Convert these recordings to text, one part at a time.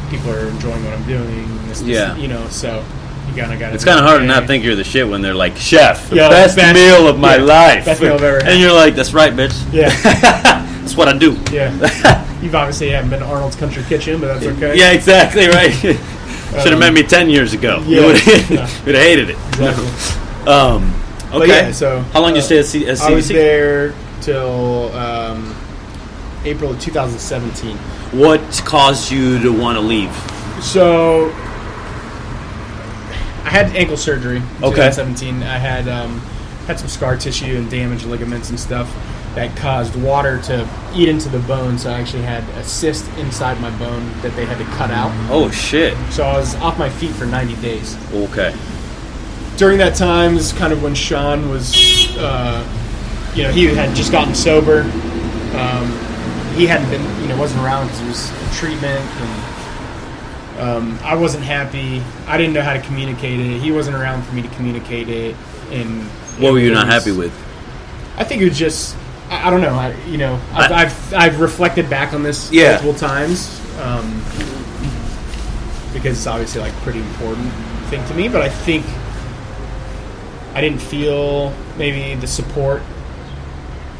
people are enjoying what I'm doing. This, you know, so you kind of got. It's kind of hard to not think you're the shit when they're like, chef, the Yo, best meal of my life. Best meal I've ever had. And you're like, that's right, bitch. Yeah. That's what I do. Yeah. You've obviously haven't been to Arnold's Country Kitchen, but that's okay. Yeah, exactly, right. Should have met me 10 years ago. Yeah. You would have hated it. Exactly. Okay. Yeah, so how long did you stay at CDC? I was there till April of 2017. What caused you to want to leave? So I had ankle surgery in Okay. 2017. I had some scar tissue and damaged ligaments and stuff that caused water to eat into the bone. So I actually had a cyst inside my bone that they had to cut out. Oh, shit. So I was off my feet for 90 days. Okay. During that time is kind of when Sean was, he had just gotten sober. He hadn't been, wasn't around because he was in treatment, and I wasn't happy. I didn't know how to communicate it. He wasn't around for me to communicate it. And what were you not happy with? I think it was just, I don't know. I've reflected back on this multiple times because it's obviously like a pretty important thing to me. But I think I didn't feel maybe the support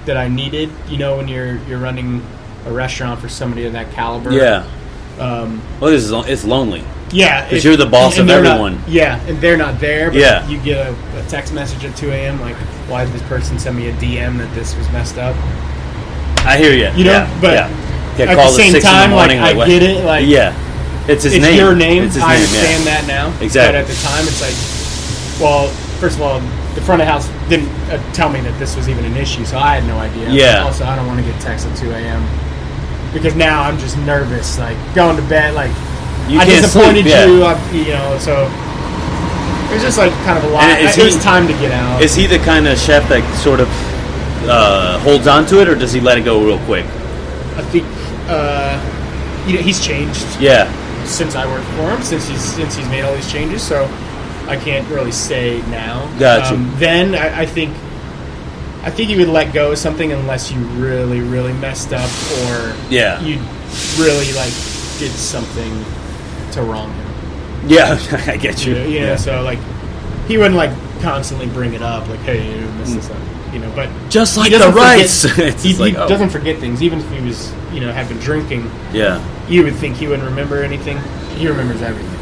that I needed. You know, when you're running a restaurant for somebody of that caliber. Yeah. Well, it's lonely. Yeah, because you're the boss of everyone. And they're not there. But yeah. You get a text message at 2 a.m. like, why did this person send me a DM that this was messed up? I hear you. You know, but at the same time, like I get it. Like, it's his name. It's your name. It's his I name, understand that now. Exactly. But at the time, it's like, well, first of all, the front of house didn't tell me that this was even an issue, so I had no idea. Yeah. Also, I don't want to get texts at 2 a.m. because now I'm just nervous, like going to bed, like I disappointed you, so it was just like kind of a lot. It was time to get out. Is he the kind of chef that sort of holds on to it, or does he let it go real quick? I think he's changed. Yeah. Since I worked for him, since he's made all these changes, so I can't really say now. Gotcha. Then I think you would let go of something unless you really, really messed up, or you really like did something to wrong him. Yeah, I get you. You know, so like he wouldn't like constantly bring it up, like, hey, you messed this up. But just like the rice, he doesn't forget things, even if he was, had been drinking. Yeah, you would think he wouldn't remember anything. He remembers everything.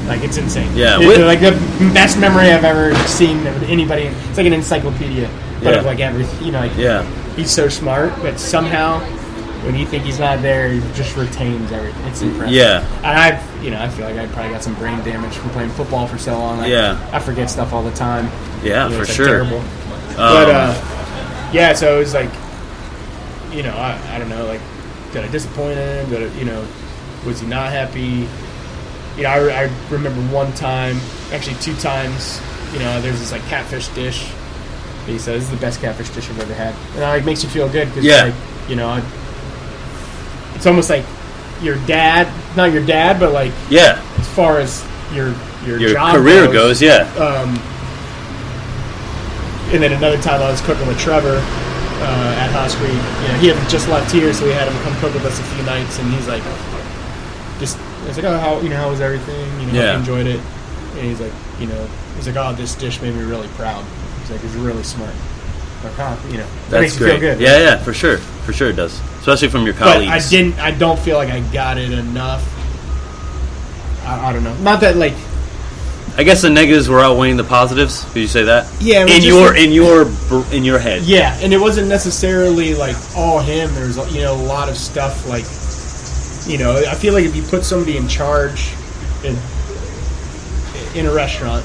Like, it's insane. Yeah, it's like the best memory I've ever seen of anybody. It's like an encyclopedia, but of like everything. He's so smart, but somehow when you think he's not there, he just retains everything. It's impressive. Yeah, and I feel like I probably got some brain damage from playing football for so long. I forget stuff all the time. Yeah, for sure. Terrible. But so it was like, I don't know, like, did I disappoint him? Was he not happy? I remember one time, actually 2 times, there's this like catfish dish. He said, this is the best catfish dish I've ever had. And it makes you feel good because it's almost like your dad, not your dad, but like as far as your job career goes. And then another time I was cooking with Trevor at Husk. He had just left here, so we had him come cook with us a few nights, and he's like, I was like, oh, how was everything? Hope you enjoyed it. And he's like, oh, this dish made me really proud. He's like, it's really smart. Like, that makes you feel good. Yeah, for sure it does, especially from your colleagues. But I don't feel like I got it enough. I don't know. Not that like. I guess the negatives were outweighing the positives. Did you say that? Yeah. In your head. Yeah, and it wasn't necessarily like all him. There's a lot of stuff like. I feel like if you put somebody in charge in a restaurant,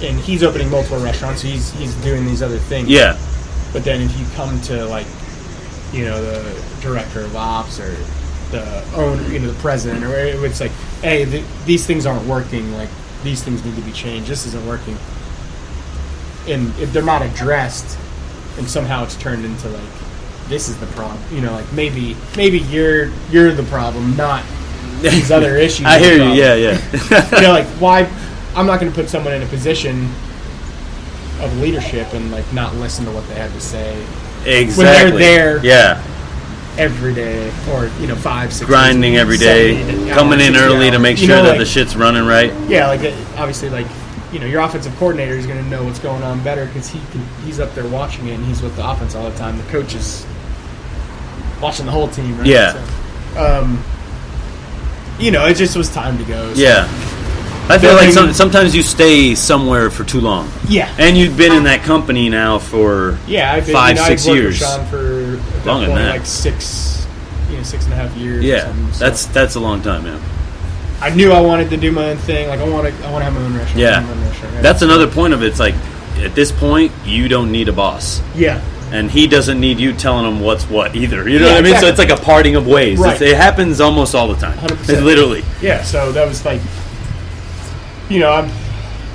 and he's opening multiple restaurants, so he's doing these other things. Yeah. But then if you come to like, the director of ops or the owner, the president, or it's like, hey, these things aren't working. Like these things need to be changed. This isn't working. And if they're not addressed, and somehow it's turned into like. This is the problem, like maybe you're the problem, not these other issues. I hear you, yeah. Like why? I'm not going to put someone in a position of leadership and like not listen to what they have to say. Exactly. When they're there, every day, or 5-6 grinding every day, coming in early to make sure that the shit's running right. Yeah, like obviously, like your offensive coordinator is going to know what's going on better because he's up there watching it and he's with the offense all the time. The coach is watching the whole team, right? Yeah. So, it just was time to go. So. Yeah. I feel like sometimes you stay somewhere for too long. Yeah. And you've been in that company now for 5-6 years. I've worked with Sean for longer than that. Like 6.5 years. Yeah, so. that's a long time, man. I knew I wanted to do my own thing. Like I want to have my own restaurant. Yeah. My own restaurant, right? That's another point of it. It's like at this point you don't need a boss. Yeah. And he doesn't need you telling him what's what either. You know what I mean? Exactly. So it's like a parting of ways. Right. It happens almost all the time. 100%. It's literally. Yeah, so that was like, I'm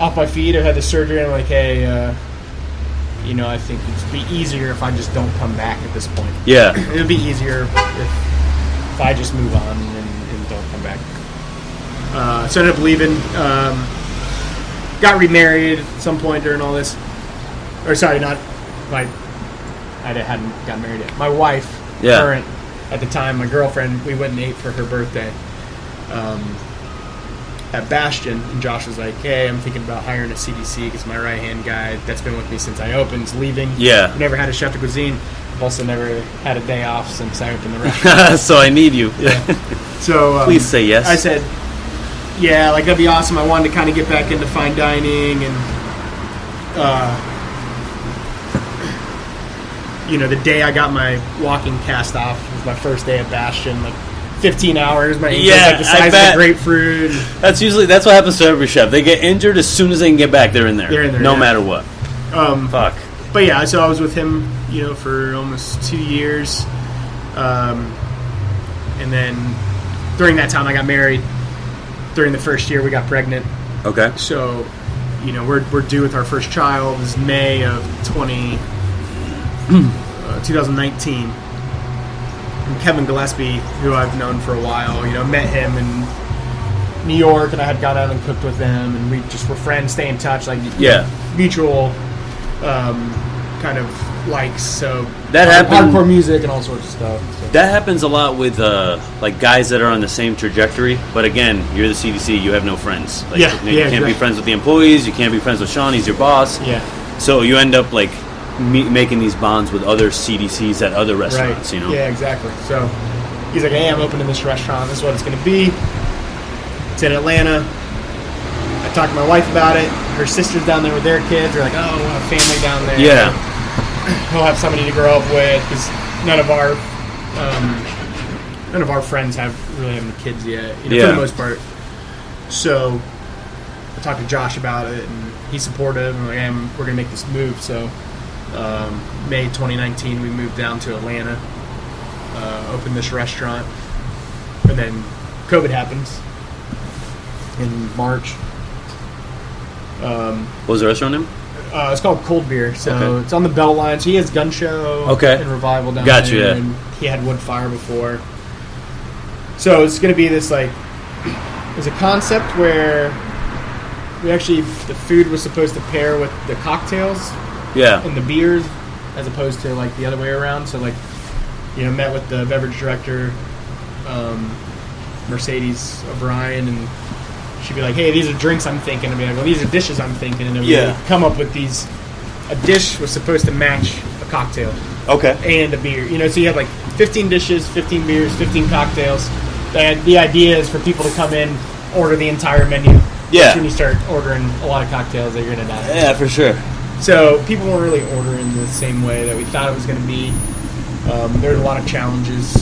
off my feet. I had the surgery, and I'm like, hey, I think it'd be easier if I just don't come back at this point. Yeah. It would be easier if I just move on and don't come back. So I ended up leaving. Got remarried at some point during all this. Or sorry, not my... I hadn't gotten married yet. My wife, current, at the time, my girlfriend, we went and ate for her birthday at Bastion, and Josh was like, hey, I'm thinking about hiring a CDC because my right-hand guy that's been with me since I opened is leaving. Yeah. I've never had a chef de cuisine. I've also never had a day off since I opened the restaurant. So I need you. Yeah. So please say yes. I said, yeah, like that'd be awesome. I wanted to kind of get back into fine dining and the day I got my walking cast off was my first day at Bastion. Like 15 hours, my ankle's like the size of a grapefruit. That's what happens to every chef. They get injured as soon as they can get back. They're in there. No matter what. Fuck. But yeah, so I was with him, for almost 2 years, and then during that time I got married. During the first year, we got pregnant. Okay. So, we're due with our first child. This is May of 2019. And Kevin Gillespie, who I've known for a while, met him in New York, and I had gone out and cooked with him, and we just were friends, stay in touch, like mutual kind of likes. So that happens. Hardcore music and all sorts of stuff. So. That happens a lot with like guys that are on the same trajectory. But again, you're the CDC. You have no friends. Like, you can't be friends with the employees. You can't be friends with Sean. He's your boss. Yeah. So you end up like making these bonds with other CDCs at other restaurants. Right. Yeah, exactly. So he's like, hey, I'm opening this restaurant. This is what it's going to be. It's in Atlanta. I talked to my wife about it. Her sister's down there with their kids. They're like, oh, we'll have family down there. Yeah. He'll have somebody to grow up with because none of our friends have really any kids yet, for the most part. So I talked to Josh about it, and he's supportive. And like, hey, we're gonna make this move. So May 2019, we moved down to Atlanta, opened this restaurant, and then COVID happens in March. What was the restaurant name? It's called Cold Beer, so it's on the Beltline. So he has Gun Show and Revival down there. And he had Wood Fire before. So it's going to be this, like, there's a concept where the food was supposed to pair with the cocktails and the beers as opposed to, like, the other way around. So, like, met with the beverage director, Mercedes O'Brien, and she'd be like, hey, these are drinks I'm thinking. I'd be like, well, these are dishes I'm thinking. And then we'd come up with these. A dish was supposed to match a cocktail. Okay. And a beer. So you have like 15 dishes, 15 beers, 15 cocktails. The idea is for people to come in, order the entire menu. Yeah. When you start ordering a lot of cocktails, they're going to die. Yeah, for sure. So people weren't really ordering the same way that we thought it was going to be. There's a lot of challenges.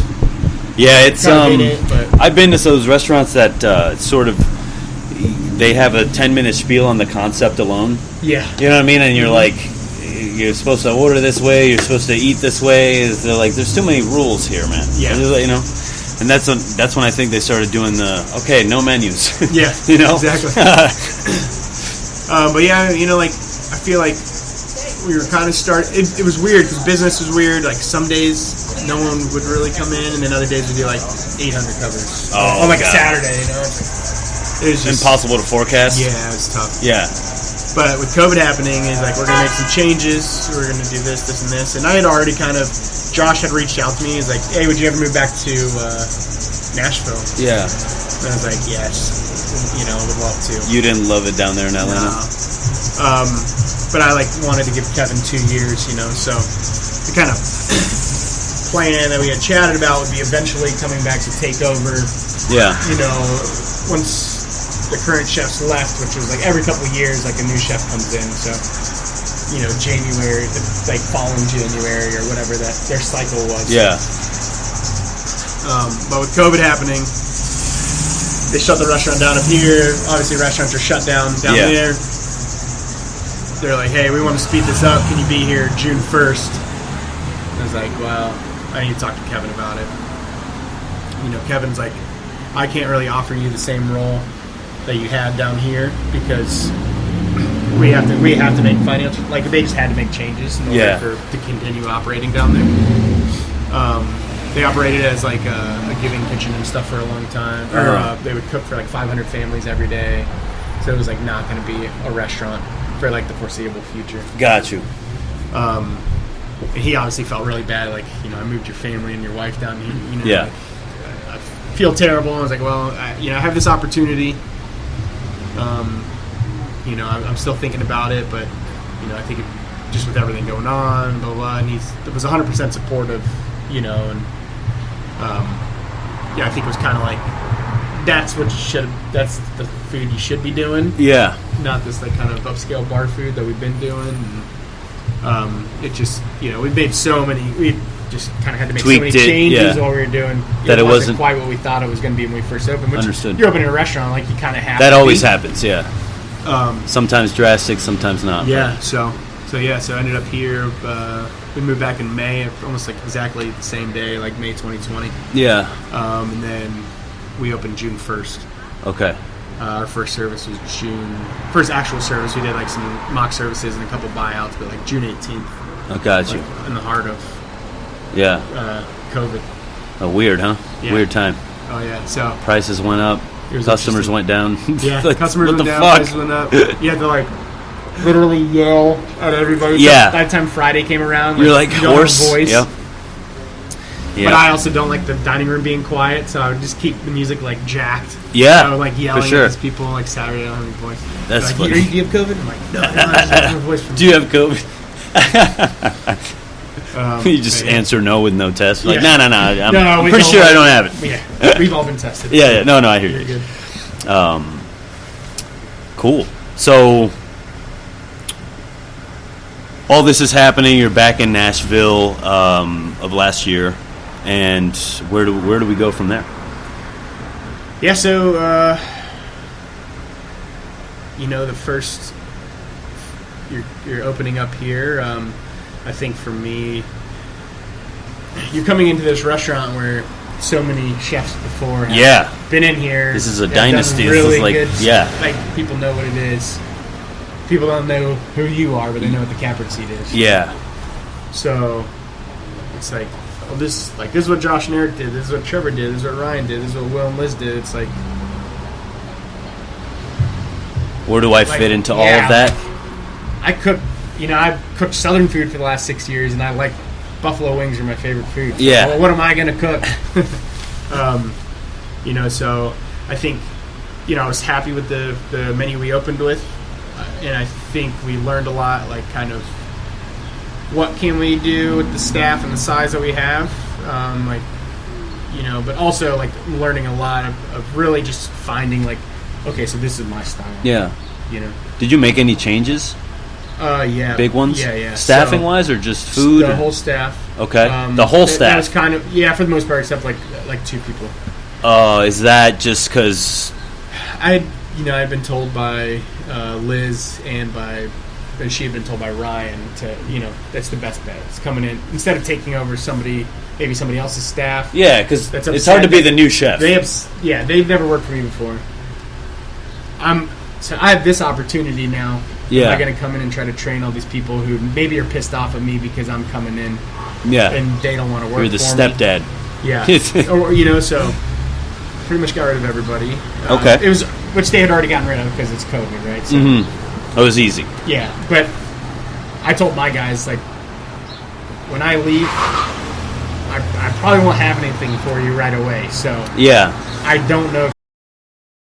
Yeah, it's I've been to those restaurants that sort of they have a 10-minute spiel on the concept alone. Yeah. You know what I mean? And you're like, you're supposed to order this way, you're supposed to eat this way. They're like, there's too many rules here, man. Yeah. And that's when I think they started doing no menus. Yeah. Exactly. But yeah, like, I feel like we were kind of it was weird because business was weird. Like some days no one would really come in, and then other days would be like 800 covers on like a Saturday. It was just impossible to forecast. Yeah, it was tough. Yeah. But with COVID happening, it's like we're gonna make some changes. We're gonna do this, and this. And I had already kind of Josh had reached out to me. He's like, "Hey, would you ever move back to Nashville?" Yeah. And I was like, "Yes, you know, would love to." You didn't love it down there in Atlanta? No. But I wanted to give Kevin 2 years, you know. So the kind of plan that we had chatted about would be eventually coming back to take over. Yeah. You know, once the current chefs left, which was like every couple of years, like a new chef comes in. So, you know, January, like following January or whatever that their cycle was. Yeah. But with COVID happening, they shut the restaurant down up here. Obviously, restaurants are shut down there. They're like, "Hey, we want to speed this up. Can you be here June 1st?" I was like, "Well, I need to talk to Kevin about it." You know, Kevin's like, "I can't really offer you the same role that you had down here because we have to make financial, like they just had to make changes in order to continue operating down there." They operated as like a giving kitchen and stuff for a long time. Or they would cook for like 500 families every day. So it was like not going to be a restaurant for like the foreseeable future. Got you. He obviously felt really bad. Like, you know, I moved your family and your wife down here. You know, like, I feel terrible. I was like, well, I have this opportunity. You know, I'm still thinking about it, but you know, I think just with everything going on, blah blah. And he was 100% supportive. You know, and I think it was kind of like that's the food you should be doing. Yeah. Not this like kind of upscale bar food that we've been doing. And, it just, you know, we just kind of had to make so many changes while we were doing. That it wasn't quite what we thought it was going to be when we first opened. Understood. You're opening a restaurant, like you kind of have. That always happens. Yeah. Sometimes drastic, sometimes not. Yeah. So I ended up here. We moved back in May, almost like exactly the same day, like May 2020. Yeah. And then we opened June 1st. Okay. Our first service was first actual service. We did like some mock services and a couple buyouts, but like June 18th. I got you. In the heart of COVID. Oh, weird, huh? Yeah. Weird time. Oh, yeah. So prices went up. Customers went down. Yeah, like, customers what went the down. Fuck? Prices went up. You had to like literally yell at everybody. Yeah. By the time Friday came around, you're like hoarse. Voice. Yep. But I also don't like the dining room being quiet, so I would just keep the music like jacked. Yeah, so I would like yelling at these people like Saturday. I don't have any voice. That's like, funny. Do you have COVID? I'm like, no, I just don't have a voice. Do you have COVID? You just answer no with no test. Like, no. I'm pretty sure I don't have it. Yeah, we've all been tested. Yeah. No, I hear you. Good. Cool. So all this is happening. You're back in Nashville of last year, and where do we go from there? Yeah. So you know, the first you're opening up here. I think for me, you're coming into this restaurant where so many chefs before have been in here. This is a dynasty. Really this is like good, like people know what it is. People don't know who you are, but they know what the Catbirdseat is. Yeah. So it's like, well, this is what Josh and Eric did. This is what Trevor did. This is what Ryan did. This is what Will and Liz did. It's like, where do I fit into all of that? I cook. You know, I've cooked Southern food for the last 6 years, and I like buffalo wings are my favorite food. So, well, what am I going to cook? You know, so I think, you know, I was happy with the menu we opened with, and I think we learned a lot, like kind of what can we do with the staff and the size that we have, like, you know, but also like learning a lot of really just finding like, okay, so this is my style. Yeah. You know. Did you make any changes? Yeah. Big ones? Yeah. Staffing wise or just food? The whole staff. Okay. The whole staff. That was kind of, for the most part, except like 2 people. Is that just because I'd been told by Liz and she had been told by Ryan to, you know, that's the best bet. It's coming in instead of taking over maybe somebody else's staff. Yeah, because it's hard to be the new chef. They've never worked for me before. So I have this opportunity now. Yeah. Am I going to come in and try to train all these people who maybe are pissed off at me because I'm coming in? Yeah. And they don't want to work for me. You're the stepdad. Yeah. Or, you know, so pretty much got rid of everybody. Okay. It was, which they had already gotten rid of because it's COVID, right? So, It was easy. Yeah. But I told my guys, like, when I leave, probably won't have anything for you right away. So yeah, I don't know if